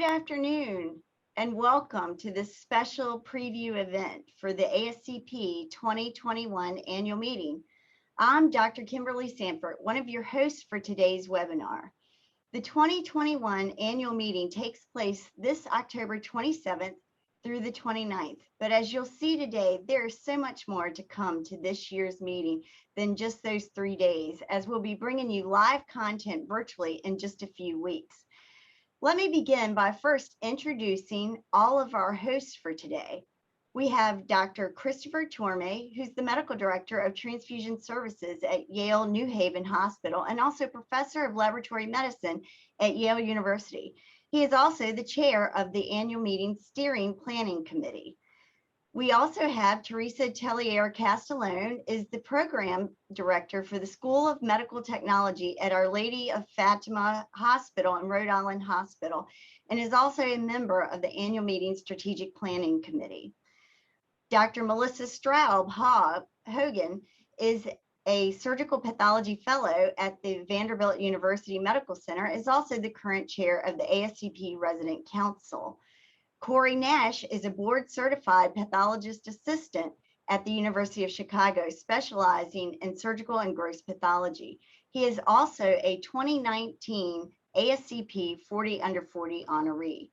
afternoon and welcome to this special preview event for the ASCP 2021 annual meeting. I'm Dr. Kimberly Sanford, one of your hosts for today's webinar. The 2021 annual meeting takes place this October 27th through the 29th. But as you'll see today, there is so much more to come to this year's meeting than just those 3 days, as we'll be bringing you live content virtually in just a few weeks. Let me begin by first introducing all of our hosts for today. We have Dr. Christopher Tormey, who's the Medical Director of Transfusion Services at Yale New Haven Hospital and also Professor of Laboratory Medicine at Yale University. He is also the Chair of the Annual Meeting Steering Planning Committee. We also have Theresa Tellier-Castellone, is the Program Director for the School of Medical Technology at Our Lady of Fatima Hospital and Rhode Island Hospital, and is also a member of the Annual Meeting Strategic Planning Committee. Dr. Melissa Straub Hogan is a Surgical Pathology Fellow at the Vanderbilt University Medical Center, is also the current chair of the ASCP Resident Council. Cory Nash is a board-certified pathologist assistant at the University of Chicago, specializing in surgical and gross pathology. He is also a 2019 ASCP 40 under 40 honoree.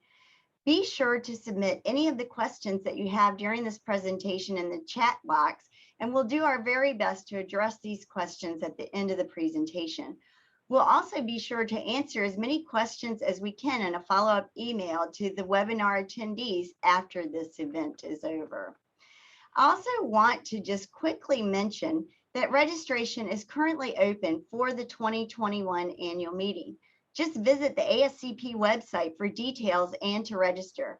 Be sure to submit any of the questions that you have during this presentation in the chat box, and we'll do our very best to address these questions at the end of the presentation. We'll also be sure to answer as many questions as we can in a follow-up email to the webinar attendees after this event is over. I also want to just quickly mention that registration is currently open for the 2021 annual meeting. Just visit the ASCP website for details and to register.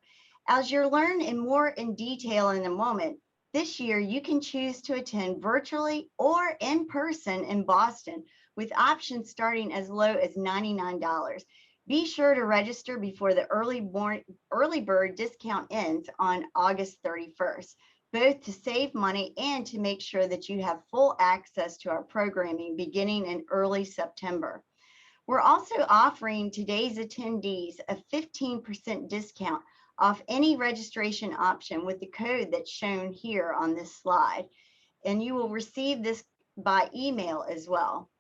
As you'll learn more in detail in a moment, this year you can choose to attend virtually or in person in Boston, with options starting as low as $99. Be sure to register before the early bird discount ends on August 31st, both to save money and to make sure that you have full access to our programming beginning in early September. We're also offering today's attendees a 15% discount off any registration option with the code that's shown here on this slide, and you will receive this by email as well.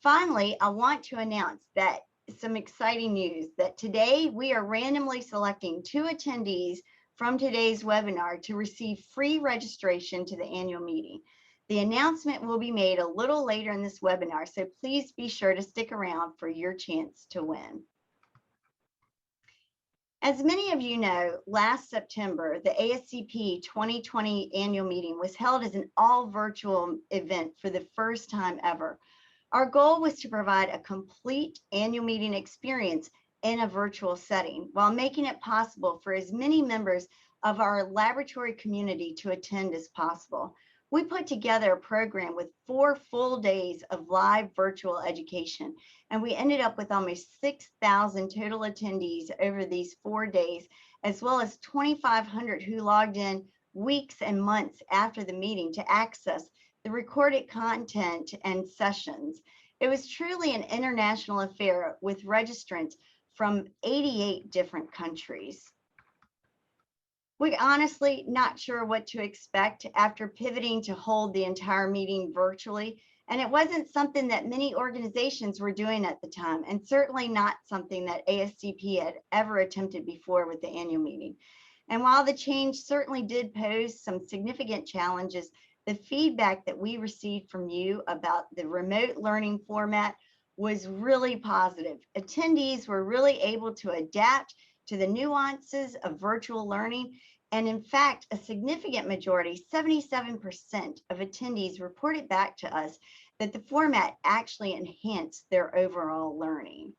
Finally, I want to announce that some exciting news that today we are randomly selecting 2 attendees from today's webinar to receive free registration to the annual meeting. The announcement will be made a little later in this webinar, so please be sure to stick around for your chance to win. As many of you know, last September, the ASCP 2020 annual meeting was held as an all virtual event for the first time ever. Our goal was to provide a complete annual meeting experience in a virtual setting while making it possible for as many members of our laboratory community to attend as possible. We put together a program with 4 full days of live virtual education, and we ended up with almost 6,000 total attendees over these 4 days, as well as 2,500 who logged in weeks and months after the meeting to access the recorded content and sessions. It was truly an international affair with registrants from 88 different countries. We're honestly not sure what to expect after pivoting to hold the entire meeting virtually, and it wasn't something that many organizations were doing at the time, and certainly not something that ASCP had ever attempted before with the annual meeting. And while the change certainly did pose some significant challenges, the feedback that we received from you about the remote learning format was really positive. Attendees were really able to adapt to the nuances of virtual learning. And in fact, a significant majority, 77% of attendees reported back to us that the format actually enhanced their overall learning.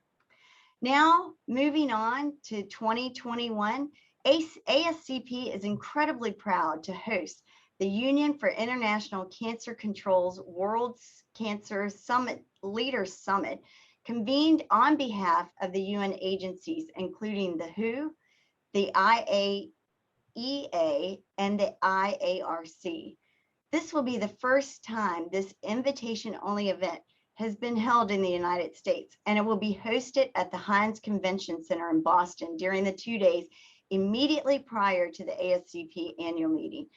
Now, moving on to 2021, ASCP is incredibly proud to host the Union for International Cancer Control's World Cancer Summit Leaders Summit, convened on behalf of the UN agencies, including the WHO, the IAEA, and the IARC. This will be the first time this invitation-only event has been held in the United States, and it will be hosted at the Heinz Convention Center in Boston during the 2 days immediately prior to the ASCP annual meeting.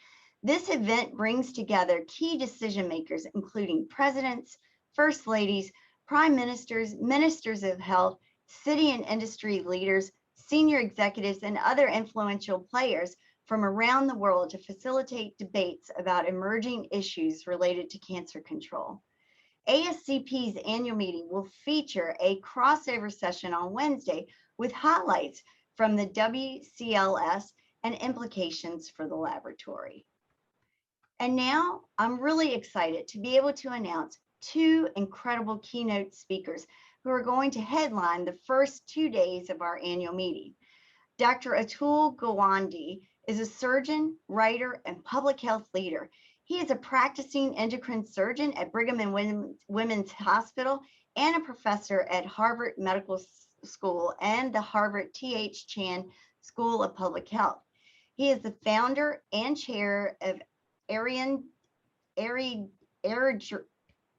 This event brings together key decision makers, including presidents, first ladies, prime ministers, ministers of health, city and industry leaders, senior executives, and other influential players from around the world to facilitate debates about emerging issues related to cancer control. ASCP's annual meeting will feature a crossover session on Wednesday with highlights from the WCLS and implications for the laboratory. And now I'm really excited to be able to announce 2 incredible keynote speakers who are going to headline the first 2 days of our annual meeting. Dr. Atul Gawande is a surgeon, writer, and public health leader. He is a practicing endocrine surgeon at Brigham and Women's Hospital and a professor at Harvard Medical School and the Harvard T.H. Chan School of Public Health. He is the founder and chair of Arian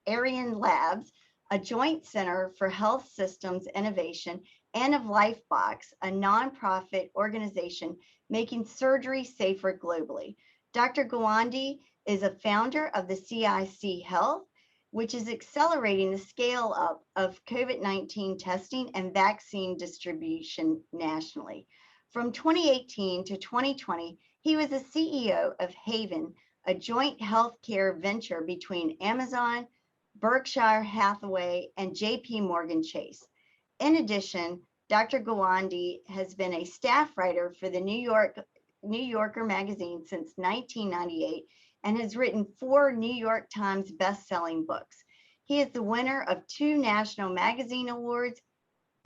Labs, a joint center for health systems innovation, and of Lifebox, a nonprofit organization making surgery safer globally. Dr. Gawande is a founder of the CIC Health, which is accelerating the scale up of COVID-19 testing and vaccine distribution nationally. From 2018 to 2020, he was the CEO of Haven, a joint healthcare venture between Amazon, Berkshire Hathaway, and JP Morgan Chase. In addition, Dr. Gawande has been a staff writer for the New Yorker magazine since 1998 and has written 4 New York Times best-selling books. He is the winner of 2 National Magazine Awards,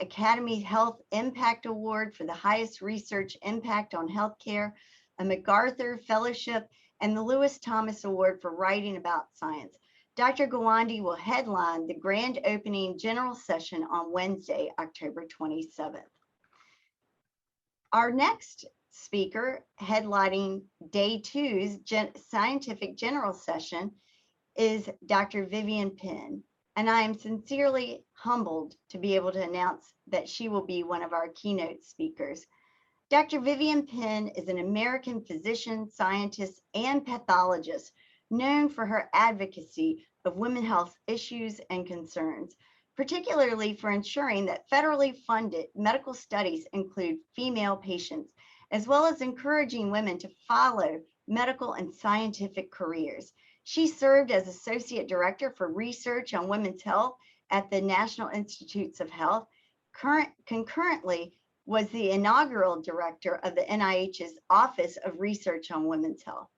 Academy Health Impact Award for the highest research impact on healthcare, a MacArthur Fellowship, and the Lewis Thomas Award for writing about science. Dr. Gawande will headline the grand opening general session on Wednesday, October 27th. Our next speaker headlining day 2's scientific general session is Dr. Vivian Penn, and I am sincerely humbled to be able to announce that she will be one of our keynote speakers. Dr. Vivian Penn is an American physician, scientist, and pathologist known for her advocacy of women's health issues and concerns, particularly for ensuring that federally funded medical studies include female patients, as well as encouraging women to follow medical and scientific careers. She served as Associate Director for Research on Women's Health at the National Institutes of Health, concurrently was the inaugural director of the NIH's Office of Research on Women's Health.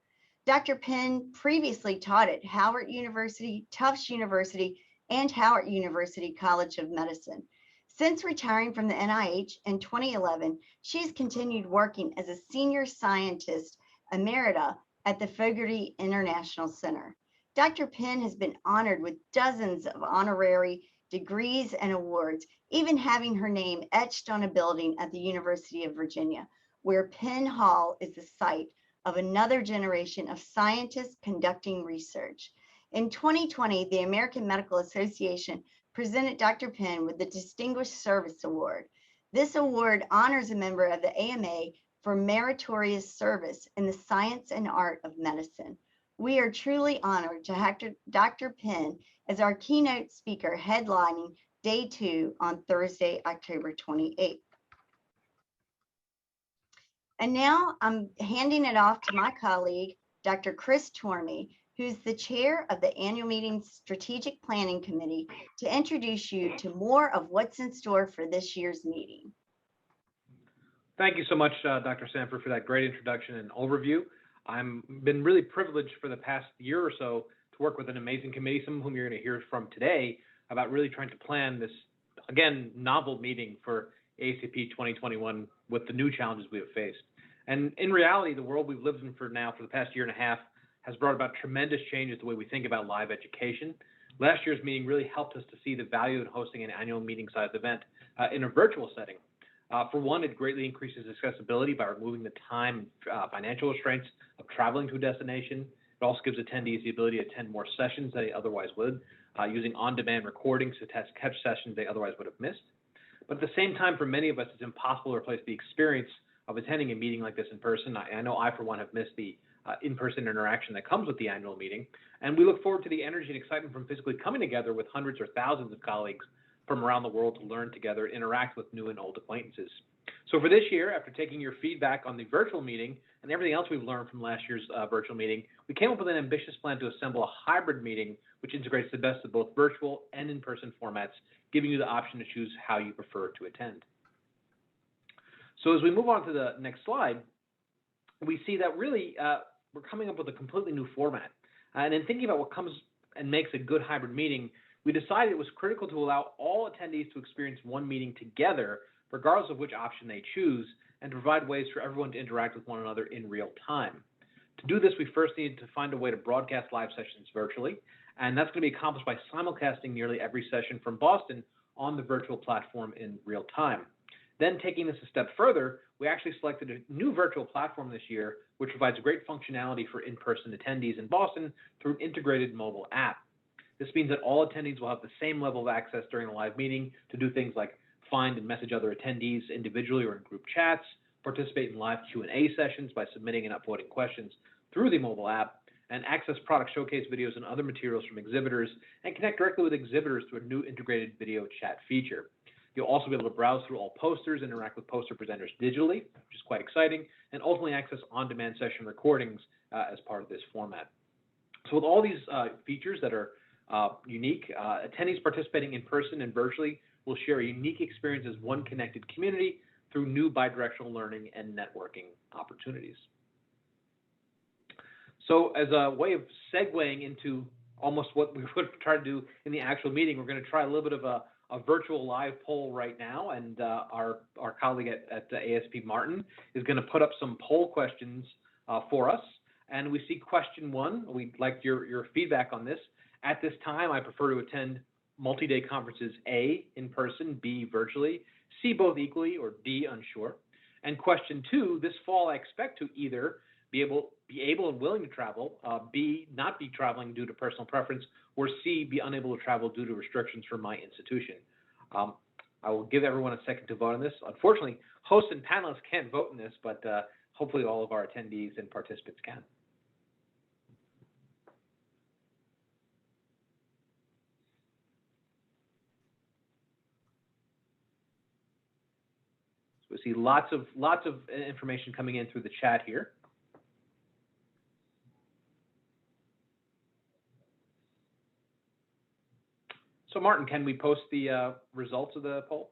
Dr. Penn previously taught at Howard University, Tufts University, and Howard University College of Medicine. Since retiring from the NIH in 2011, she's continued working as a senior scientist emerita at the Fogarty International Center. Dr. Penn has been honored with dozens of honorary degrees and awards, even having her name etched on a building at the University of Virginia, where Penn Hall is the site of another generation of scientists conducting research. In 2020, the American Medical Association presented Dr. Penn with the Distinguished Service Award. This award honors a member of the AMA for meritorious service in the science and art of medicine. We are truly honored to have Dr. Penn as our keynote speaker headlining day 2 on Thursday, October 28th. And now I'm handing it off to my colleague, Dr. Chris Tormey, who's the chair of the annual meeting strategic planning committee, to introduce you to more of what's in store for this year's meeting. Thank you so much, Dr. Sanford, for that great introduction and overview. I've been really privileged for the past year or so to work with an amazing committee, some of whom you're going to hear from today, about really trying to plan this, again, novel meeting for ASCP 2021 with the new challenges we have faced. And in reality, the world we've lived in for the past year and a half has brought about tremendous changes the way we think about live education. Last year's meeting really helped us to see the value in hosting an annual meeting-sized event in a virtual setting. For one, it greatly increases accessibility by removing the time and financial restraints of traveling to a destination. It also gives attendees the ability to attend more sessions than they otherwise would. using on-demand recordings to catch sessions they otherwise would have missed. But at the same time, for many of us, it's impossible to replace the experience of attending a meeting like this in person. I know I, for one, have missed the in-person interaction that comes with the annual meeting, and we look forward to the energy and excitement from physically coming together with hundreds or thousands of colleagues from around the world to learn together, interact with new and old acquaintances. So for this year, after taking your feedback on the virtual meeting and everything else we've learned from last year's virtual meeting, we came up with an ambitious plan to assemble a hybrid meeting which integrates the best of both virtual and in-person formats, giving you the option to choose how you prefer to attend. So as we move on to the next slide, we see that really we're coming up with a completely new format. And in thinking about what comes and makes a good hybrid meeting, we decided it was critical to allow all attendees to experience one meeting together, regardless of which option they choose, and to provide ways for everyone to interact with one another in real time. To do this, we first needed to find a way to broadcast live sessions virtually, and that's going to be accomplished by simulcasting nearly every session from Boston on the virtual platform in real time. Then, taking this a step further, we actually selected a new virtual platform this year, which provides great functionality for in-person attendees in Boston through an integrated mobile app. This means that all attendees will have the same level of access during the live meeting to do things like find and message other attendees individually or in group chats, participate in live Q&A sessions by submitting and upvoting questions through the mobile app, and access product showcase videos and other materials from exhibitors, and connect directly with exhibitors through a new integrated video chat feature. You'll also be able to browse through all posters, interact with poster presenters digitally, which is quite exciting, and ultimately access on-demand session recordings as part of this format. So with all these features that are unique, attendees participating in person and virtually will share a unique experience as one connected community through new bidirectional learning and networking opportunities. So as a way of segueing into almost what we would try to do in the actual meeting, we're going to try a little bit of a virtual live poll right now, and our colleague at ASP Martin is going to put up some poll questions for us. And we see question 1. We'd like your feedback on this. At this time, I prefer to attend multi-day conferences A, in person, B, virtually, C, both equally, or D, unsure. And question 2, this fall I expect to either be able and willing to travel, B, not be traveling due to personal preference, or C, be unable to travel due to restrictions from my institution. I will give everyone a second to vote on this. Unfortunately, hosts and panelists can't vote in this, but hopefully all of our attendees and participants can. So we see lots of information coming in through the chat here. So Martin, can we post the results of the poll?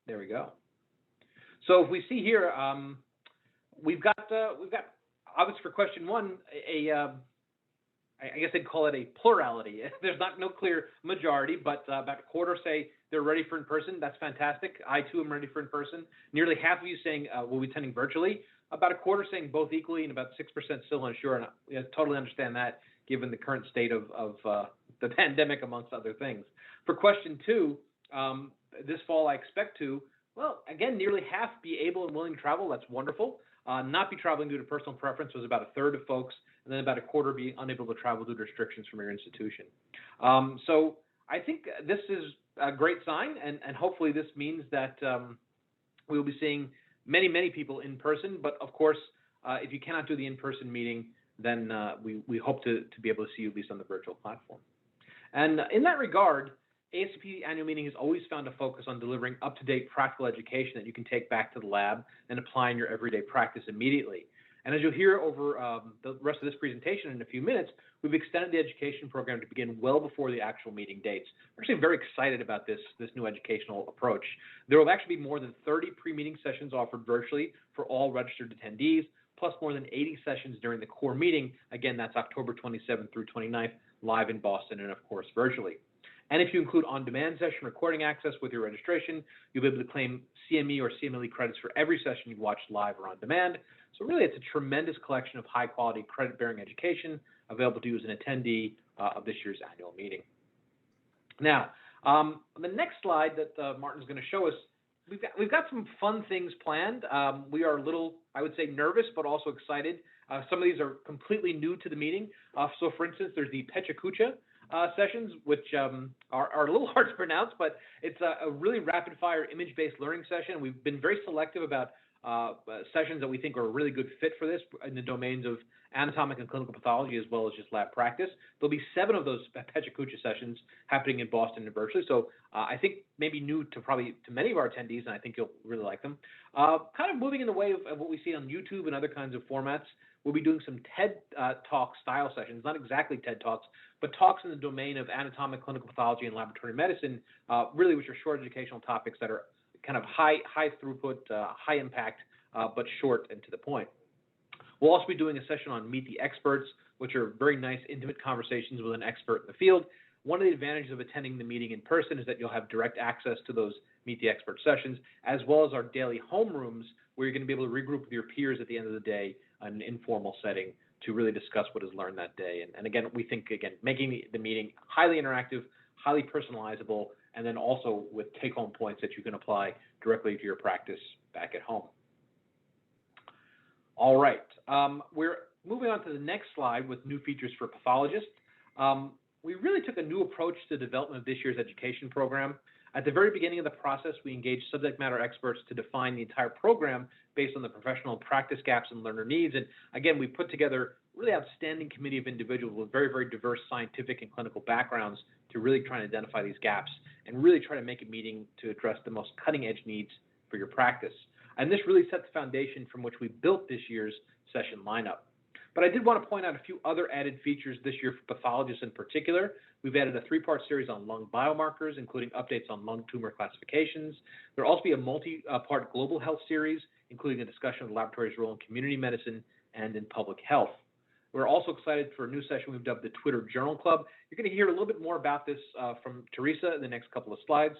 There we go. So if we see here, we've got obviously for question 1, I guess they'd call it a plurality. There's no clear majority, but about a quarter say they're ready for in-person. That's fantastic. I too am ready for in-person. Nearly half of you saying we'll be attending virtually. About a quarter saying both equally, and about 6% still unsure. And I totally understand that, given the current state of the pandemic, amongst other things. For question 2, this fall I expect to, well, again, nearly half be able and willing to travel. That's wonderful. Not be traveling due to personal preference was about a third of folks, and then about a quarter be unable to travel due to restrictions from your institution. So I think this is a great sign, and hopefully this means that we will be seeing many people in person. But of course, if you cannot do the in-person meeting, then we hope to be able to see you at least on the virtual platform. And in that regard, ASCP Annual Meeting has always found a focus on delivering up-to-date practical education that you can take back to the lab and apply in your everyday practice immediately. And as you'll hear over the rest of this presentation in a few minutes, we've extended the education program to begin well before the actual meeting dates. We're actually very excited about this new educational approach. There will actually be more than 30 pre-meeting sessions offered virtually for all registered attendees, plus more than 80 sessions during the core meeting. Again, that's October 27th through 29th, live in Boston, and of course, virtually. And if you include on-demand session recording access with your registration, you'll be able to claim CME or CMLE credits for every session you've watched live or on demand. So really, it's a tremendous collection of high-quality credit-bearing education available to you as an attendee of this year's annual meeting. Now, on the next slide that Martin's going to show us, we've got some fun things planned. We are a little, I would say, nervous, but also excited Some of these are completely new to the meeting. So for instance, there's the Pechakucha sessions, which are a little hard to pronounce, but it's a really rapid fire image-based learning session. We've been very selective about sessions that we think are a really good fit for this in the domains of anatomic and clinical pathology, as well as just lab practice. There'll be 7 of those Pechakucha sessions happening in Boston and virtually. So I think maybe new to many of our attendees, and I think you'll really like them. Kind of moving in the way of what we see on YouTube and other kinds of formats. We'll be doing some TED Talk style sessions, not exactly TED Talks, but talks in the domain of anatomic, clinical pathology, and laboratory medicine, really, which are short educational topics that are kind of high throughput, high impact, but short and to the point. We'll also be doing a session on Meet the Experts, which are very nice, intimate conversations with an expert in the field. One of the advantages of attending the meeting in person is that you'll have direct access to those Meet the Expert sessions, as well as our daily homerooms, where you're going to be able to regroup with your peers at the end of the day in an informal setting to really discuss what is learned that day. And again, we think, making the meeting highly interactive, highly personalizable, and then also with take-home points that you can apply directly to your practice back at home. All right, we're moving on to the next slide with new features for pathologists. We really took a new approach to the development of this year's education program. At the very beginning of the process, we engaged subject matter experts to define the entire program based on the professional practice gaps and learner needs. And again, we put together a really outstanding committee of individuals with very, very diverse scientific and clinical backgrounds to really try and identify these gaps and really try to make a meeting to address the most cutting edge needs for your practice. And this really set the foundation from which we built this year's session lineup. But I did want to point out a few other added features this year for pathologists in particular. We've added a 3-part series on lung biomarkers, including updates on lung tumor classifications. There'll also be a multi-part global health series, including a discussion of the laboratory's role in community medicine and in public health. We're also excited for a new session we've dubbed the Twitter Journal Club. You're going to hear a little bit more about this from Theresa in the next couple of slides,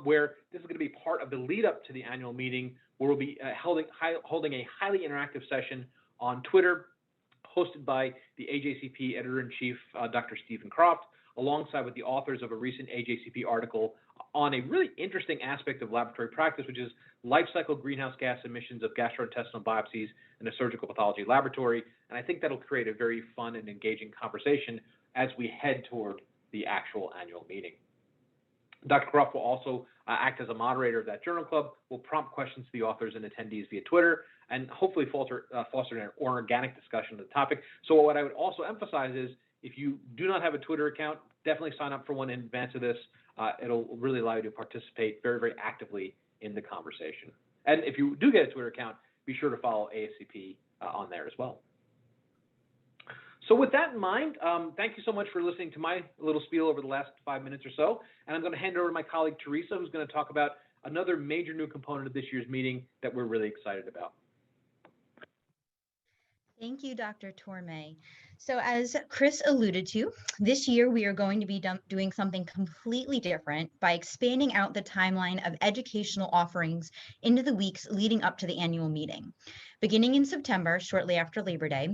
where this is going to be part of the lead up to the annual meeting, where we'll be holding a highly interactive session on Twitter, hosted by the AJCP Editor-in-Chief, Dr. Stephen Croft, alongside with the authors of a recent AJCP article on a really interesting aspect of laboratory practice, which is life cycle greenhouse gas emissions of gastrointestinal biopsies in a surgical pathology laboratory. And I think that'll create a very fun and engaging conversation as we head toward the actual annual meeting. Dr. Croft will also act as a moderator of that journal club, will prompt questions to the authors and attendees via Twitter, and hopefully foster an organic discussion of the topic. So what I would also emphasize is, if you do not have a Twitter account, definitely sign up for one in advance of this. It'll really allow you to participate very, very actively in the conversation. And if you do get a Twitter account, be sure to follow ASCP on there as well. So with that in mind, thank you so much for listening to my little spiel over the last 5 minutes or so. And I'm going to hand it over to my colleague, Theresa, who's going to talk about another major new component of this year's meeting that we're really excited about. Thank you, Dr. Tormey. So as Chris alluded to, this year we are going to be doing something completely different by expanding out the timeline of educational offerings into the weeks leading up to the annual meeting. Beginning in September, shortly after Labor Day,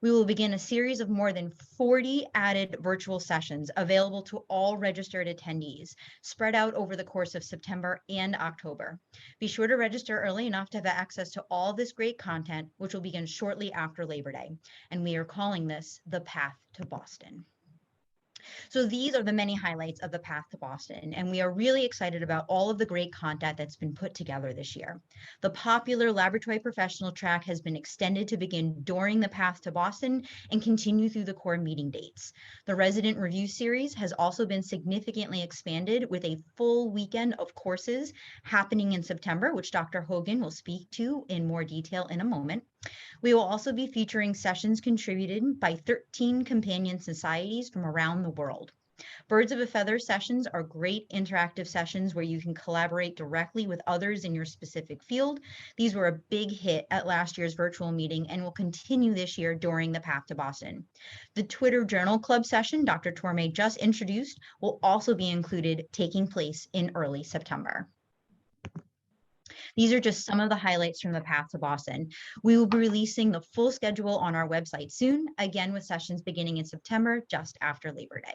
we will begin a series of more than 40 added virtual sessions available to all registered attendees, spread out over the course of September and October. Be sure to register early enough to have access to all this great content, which will begin shortly after Labor Day. And we are calling this the Path to Boston. So these are the many highlights of the Path to Boston, and we are really excited about all of the great content that's been put together this year. The popular laboratory professional track has been extended to begin during the Path to Boston and continue through the core meeting dates. The resident review series has also been significantly expanded with a full weekend of courses happening in September, which Dr. Hogan will speak to in more detail in a moment. We will also be featuring sessions contributed by 13 companion societies from around the world. Birds of a Feather sessions are great interactive sessions where you can collaborate directly with others in your specific field. These were a big hit at last year's virtual meeting and will continue this year during the Path to Boston. The Twitter Journal Club session Dr. Tormey just introduced will also be included, taking place in early September. These are just some of the highlights from the Path to Boston. We will be releasing the full schedule on our website soon, again with sessions beginning in September, just after Labor Day.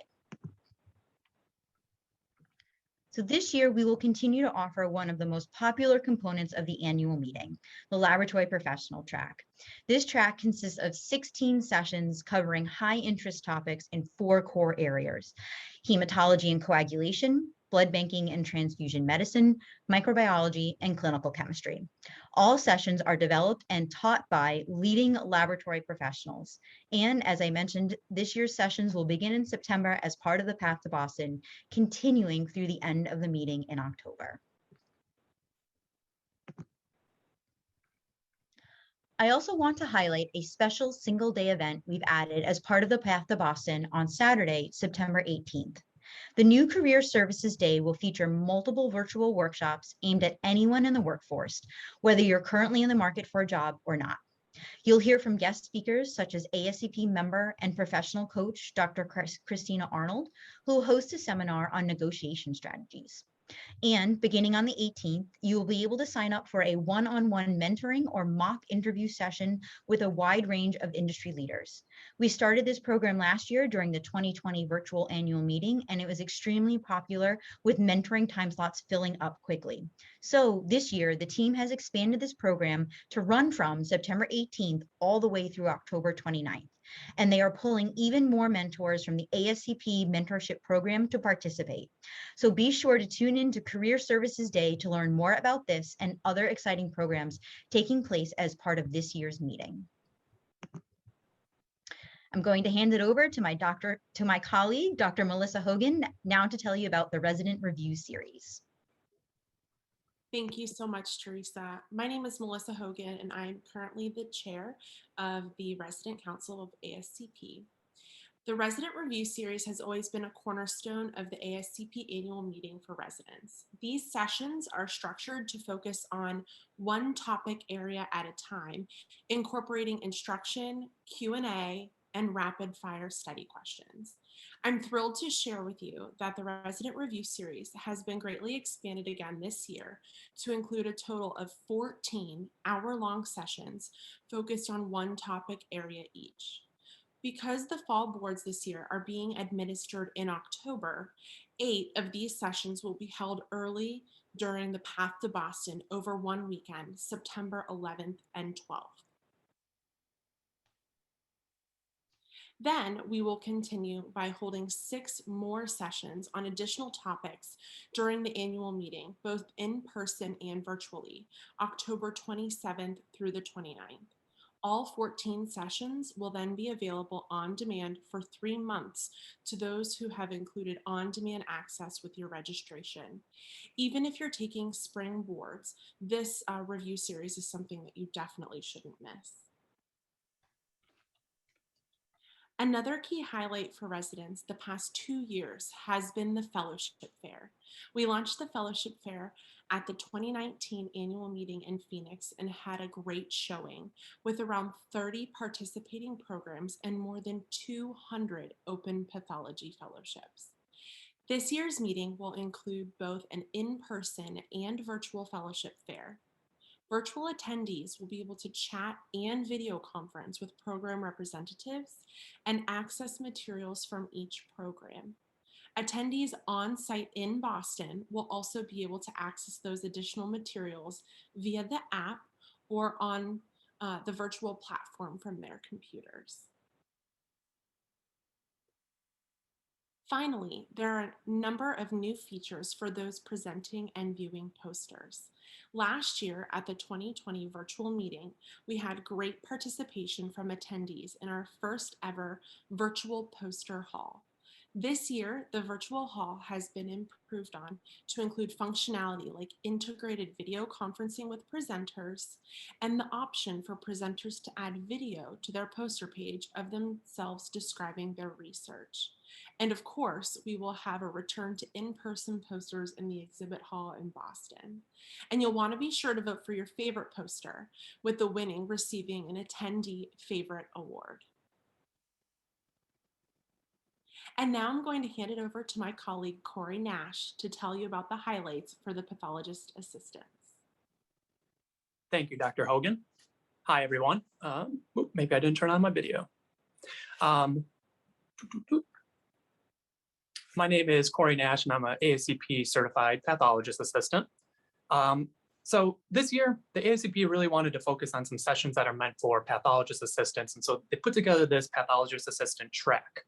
So this year, we will continue to offer one of the most popular components of the annual meeting, the laboratory professional track. This track consists of 16 sessions covering high interest topics in 4 core areas: hematology and coagulation, blood banking and transfusion medicine, microbiology, and clinical chemistry. All sessions are developed and taught by leading laboratory professionals. And as I mentioned, this year's sessions will begin in September as part of the Path to Boston, continuing through the end of the meeting in October. I also want to highlight a special single day event we've added as part of the Path to Boston on Saturday, September 18th. The new Career Services Day will feature multiple virtual workshops aimed at anyone in the workforce, whether you're currently in the market for a job or not. You'll hear from guest speakers such as ASCP member and professional coach, Dr. Christina Arnold, who will host a seminar on negotiation strategies. And beginning on the 18th, you will be able to sign up for a one-on-one mentoring or mock interview session with a wide range of industry leaders. We started this program last year during the 2020 virtual annual meeting, and it was extremely popular, with mentoring time slots filling up quickly. So this year, the team has expanded this program to run from September 18th all the way through October 29th. And they are pulling even more mentors from the ASCP mentorship program to participate. So be sure to tune in to Career Services Day to learn more about this and other exciting programs taking place as part of this year's meeting. I'm going to hand it over to my colleague, Dr. Melissa Hogan, now to tell you about the Resident Review Series. Thank you so much, Theresa. My name is Melissa Hogan, and I'm currently the chair of the Resident Council of ASCP. The Resident Review Series has always been a cornerstone of the ASCP annual meeting for residents. These sessions are structured to focus on one topic area at a time, incorporating instruction, Q&A, and rapid fire study questions. I'm thrilled to share with you that the Resident Review Series has been greatly expanded again this year to include a total of 14 hour-long sessions focused on one topic area each. Because the fall boards this year are being administered in October, 8 of these sessions will be held early during the Path to Boston over one weekend, September 11th and 12th. Then we will continue by holding 6 more sessions on additional topics during the annual meeting, both in person and virtually, October 27th through the 29th. All 14 sessions will then be available on demand for 3 months to those who have included on-demand access with your registration. Even if you're taking spring boards, this review series is something that you definitely shouldn't miss. Another key highlight for residents the past 2 years has been the Fellowship Fair. We launched the Fellowship Fair at the 2019 annual meeting in Phoenix and had a great showing with around 30 participating programs and more than 200 open pathology fellowships. This year's meeting will include both an in-person and virtual Fellowship Fair. Virtual attendees will be able to chat and video conference with program representatives and access materials from each program. Attendees on site in Boston will also be able to access those additional materials via the app or on the virtual platform from their computers. Finally, there are a number of new features for those presenting and viewing posters. Last year at the 2020 virtual meeting, we had great participation from attendees in our first ever virtual poster hall. This year, the virtual hall has been improved on to include functionality like integrated video conferencing with presenters and the option for presenters to add video to their poster page of themselves describing their research. And of course, we will have a return to in-person posters in the exhibit hall in Boston. And you'll want to be sure to vote for your favorite poster, with the winning receiving an attendee favorite award. And now I'm going to hand it over to my colleague, Cory Nash, to tell you about the highlights for the pathologist assistants. Thank you, Dr. Hogan. Hi, everyone. Maybe I didn't turn on my video. My name is Cory Nash, and I'm an ASCP certified pathologist assistant. So this year, the ASCP really wanted to focus on some sessions that are meant for pathologist assistants. And so they put together this pathologist assistant track.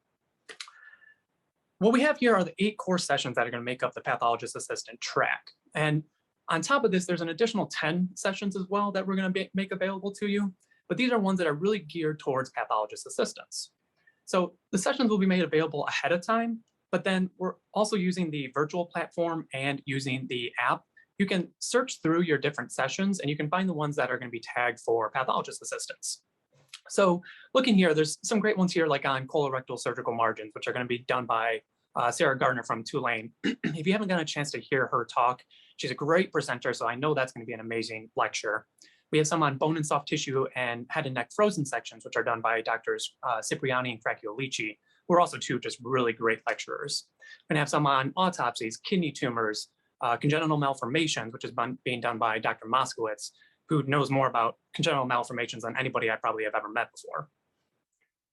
What we have here are the 8 core sessions that are going to make up the pathologist assistant track. And on top of this, there's an additional 10 sessions as well that we're going to make available to you. But these are ones that are really geared towards pathologist assistants. So the sessions will be made available ahead of time, but then we're also using the virtual platform and using the app. You can search through your different sessions and you can find the ones that are going to be tagged for pathologist assistants. So looking here, there's some great ones here like on colorectal surgical margins, which are going to be done by Sarah Gardner from Tulane. If you haven't gotten a chance to hear her talk, she's a great presenter, so I know that's going to be an amazing lecture. We have some on bone and soft tissue and head and neck frozen sections, which are done by Doctors Cipriani and Fracchiolici, who are also 2 just really great lecturers. We're going to have some on autopsies, kidney tumors, congenital malformations, which is being done by Dr. Moskowitz, who knows more about congenital malformations than anybody I probably have ever met before.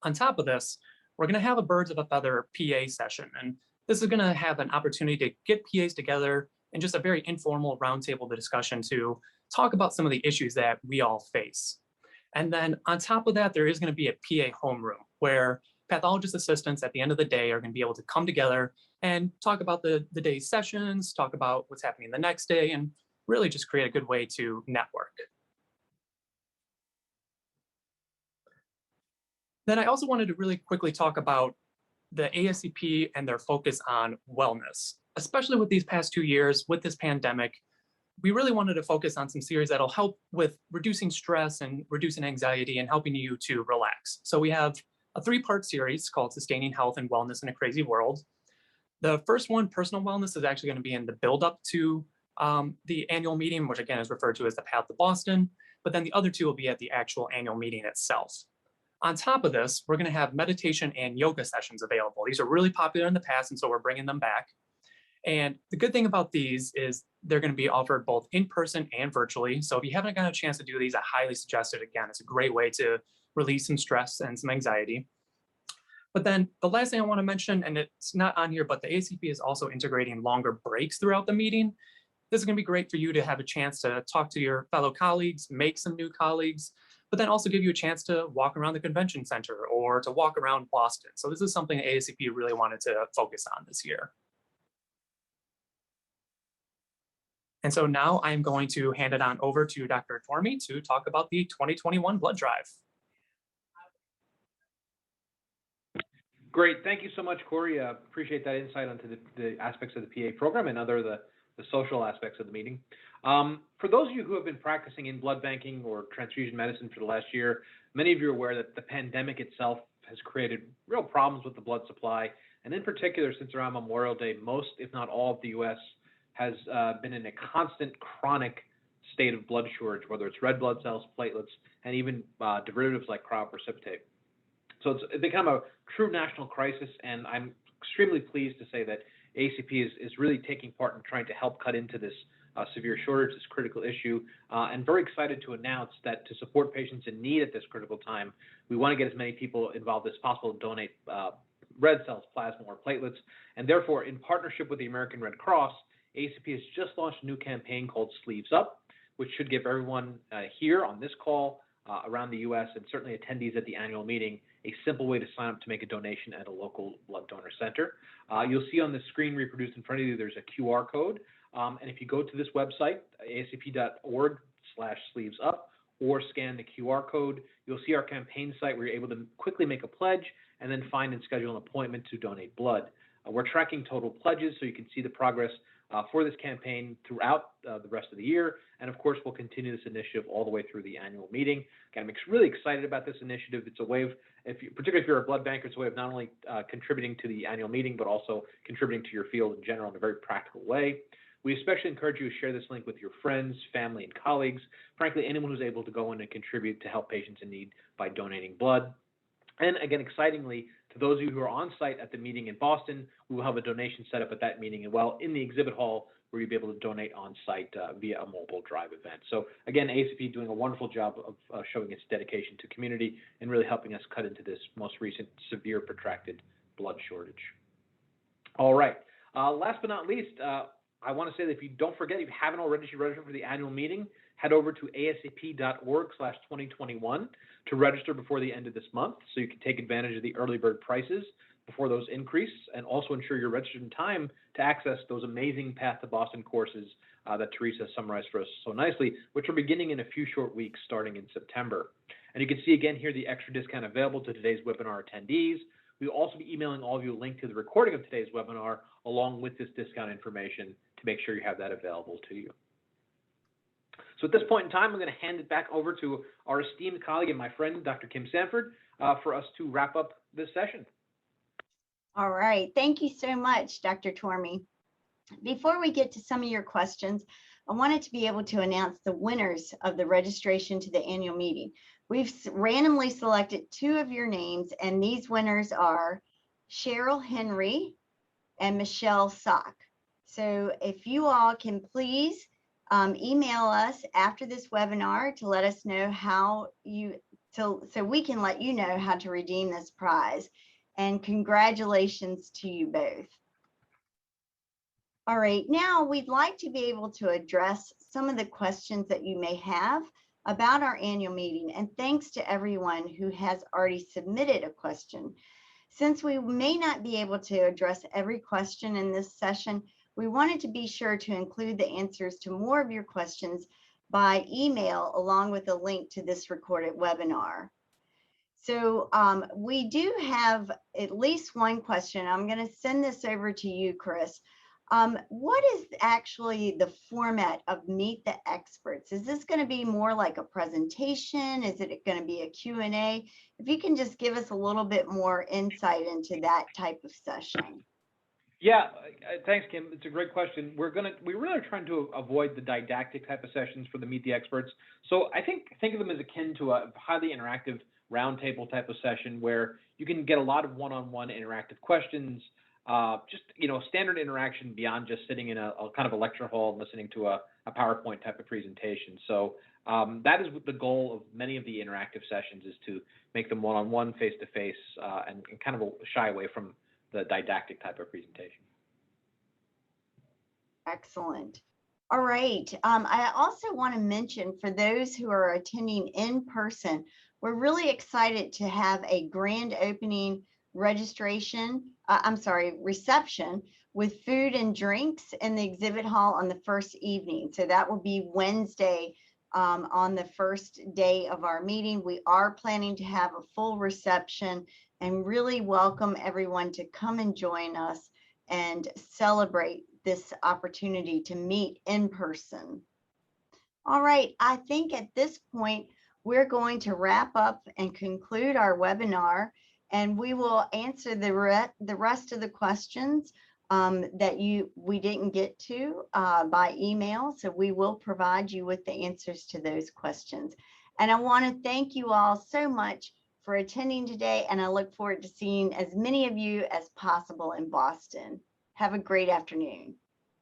On top of this, we're going to have a Birds of a Feather PA session. And this is going to have an opportunity to get PAs together in just a very informal roundtable discussion to talk about some of the issues that we all face. And then on top of that, there is going to be a PA homeroom where pathologist assistants at the end of the day are going to be able to come together and talk about the day's sessions, talk about what's happening the next day, and really just create a good way to network. Then I also wanted to really quickly talk about the ASCP and their focus on wellness, especially with these past 2 years with this pandemic. We really wanted to focus on some series that'll help with reducing stress and reducing anxiety and helping you to relax. So we have a 3-part series called Sustaining Health and Wellness in a Crazy World. The first one, personal wellness, is actually going to be in the build-up to the annual meeting, which again is referred to as the Path to Boston, but then the other 2 will be at the actual annual meeting itself. On top of this, we're going to have meditation and yoga sessions available. These are really popular in the past, and so we're bringing them back. And the good thing about these is they're going to be offered both in person and virtually. So if you haven't gotten a chance to do these, I highly suggest it. Again, it's a great way to release some stress and some anxiety. But then the last thing I want to mention, and it's not on here, but the ACP is also integrating longer breaks throughout the meeting. This is going to be great for you to have a chance to talk to your fellow colleagues, make some new colleagues, but then also give you a chance to walk around the convention center or to walk around Boston. So this is something the ASCP really wanted to focus on this year. And so now I'm going to hand it on over to Dr. Tormey to talk about the 2021 blood drive. Great. Thank you so much, Cory. Appreciate that insight onto the aspects of the PA program and the social aspects of the meeting. For those of you who have been practicing in blood banking or transfusion medicine for the last year, many of you are aware that the pandemic itself has created real problems with the blood supply. And in particular, since around Memorial Day, most, if not all, of the U.S. has been in a constant chronic state of blood shortage, whether it's red blood cells, platelets, and even derivatives like cryoprecipitate. So it's become a true national crisis, and I'm extremely pleased to say that ACP is really taking part in trying to help cut into this severe shortage, this critical issue, and very excited to announce that to support patients in need at this critical time, we want to get as many people involved as possible to donate red cells, plasma, or platelets. And therefore, in partnership with the American Red Cross, ACP has just launched a new campaign called Sleeves Up, which should give everyone here on this call around the U.S. and certainly attendees at the annual meeting a simple way to sign up to make a donation at a local blood donor center. You'll see on the screen reproduced in front of you, there's a QR code. And if you go to this website, ascp.org/sleevesup, or scan the QR code, you'll see our campaign site where you're able to quickly make a pledge and then find and schedule an appointment to donate blood. We're tracking total pledges so you can see the progress for this campaign throughout the rest of the year. And of course, we'll continue this initiative all the way through the annual meeting. Again, I'm really excited about this initiative. It's a way of, particularly if you're a blood banker, it's a way of not only contributing to the annual meeting, but also contributing to your field in general in a very practical way. We especially encourage you to share this link with your friends, family, and colleagues. Frankly, anyone who's able to go in and contribute to help patients in need by donating blood. And again, excitingly, to those of you who are on site at the meeting in Boston, we will have a donation set up at that meeting as well in the exhibit hall where you'll be able to donate on site via a mobile drive event. So again, ASCP doing a wonderful job of showing its dedication to community and really helping us cut into this most recent severe protracted blood shortage. All right. Last but not least, I want to say that if you don't forget, if you haven't already registered for the annual meeting, head over to ascp.org/2021 to register before the end of this month so you can take advantage of the early bird prices before those increase, and also ensure you're registered in time to access those amazing Path to Boston courses that Theresa summarized for us so nicely, which are beginning in a few short weeks starting in September. And you can see again here the extra discount available to today's webinar attendees. We'll also be emailing all of you a link to the recording of today's webinar along with this discount information to make sure you have that available to you. So at this point in time, I'm going to hand it back over to our esteemed colleague and my friend, Dr. Kim Sanford, for us to wrap up this session. All right. Thank you so much, Dr. Tormey. Before we get to some of your questions, I wanted to be able to announce the winners of the registration to the annual meeting. We've randomly selected 2 of your names, and these winners are Cheryl Henry and Michelle Sock. So if you all can please email us after this webinar to let us know how you, so we can let you know how to redeem this prize. And congratulations to you both. All right, now we'd like to be able to address some of the questions that you may have about our annual meeting. And thanks to everyone who has already submitted a question. Since we may not be able to address every question in this session, we wanted to be sure to include the answers to more of your questions by email along with a link to this recorded webinar. So we do have at least one question. I'm going to send this over to you, Chris. What is actually the format of Meet the Experts? Is this going to be more like a presentation? Is it going to be a Q&A? If you can just give us a little bit more insight into that type of session. Yeah, thanks, Kim. It's a great question. We really are trying to avoid the didactic type of sessions for the Meet the Experts. So I think of them as akin to a highly interactive roundtable type of session where you can get a lot of one-on-one interactive questions, just standard interaction beyond just sitting in a kind of a lecture hall and listening to a PowerPoint type of presentation. So that is the goal of many of the interactive sessions, is to make them one-on-one, face-to-face, and kind of shy away from the didactic type of presentation. Excellent. All right. I also want to mention, for those who are attending in person, we're really excited to have a grand opening reception with food and drinks in the exhibit hall on the first evening. So that will be Wednesday on the first day of our meeting. We are planning to have a full reception and really welcome everyone to come and join us and celebrate this opportunity to meet in person. All right, I think at this point, we're going to wrap up and conclude our webinar, and we will answer the rest of the questions that we didn't get to by email. So we will provide you with the answers to those questions. And I want to thank you all so much for attending today, and I look forward to seeing as many of you as possible in Boston. Have a great afternoon.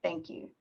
Thank you.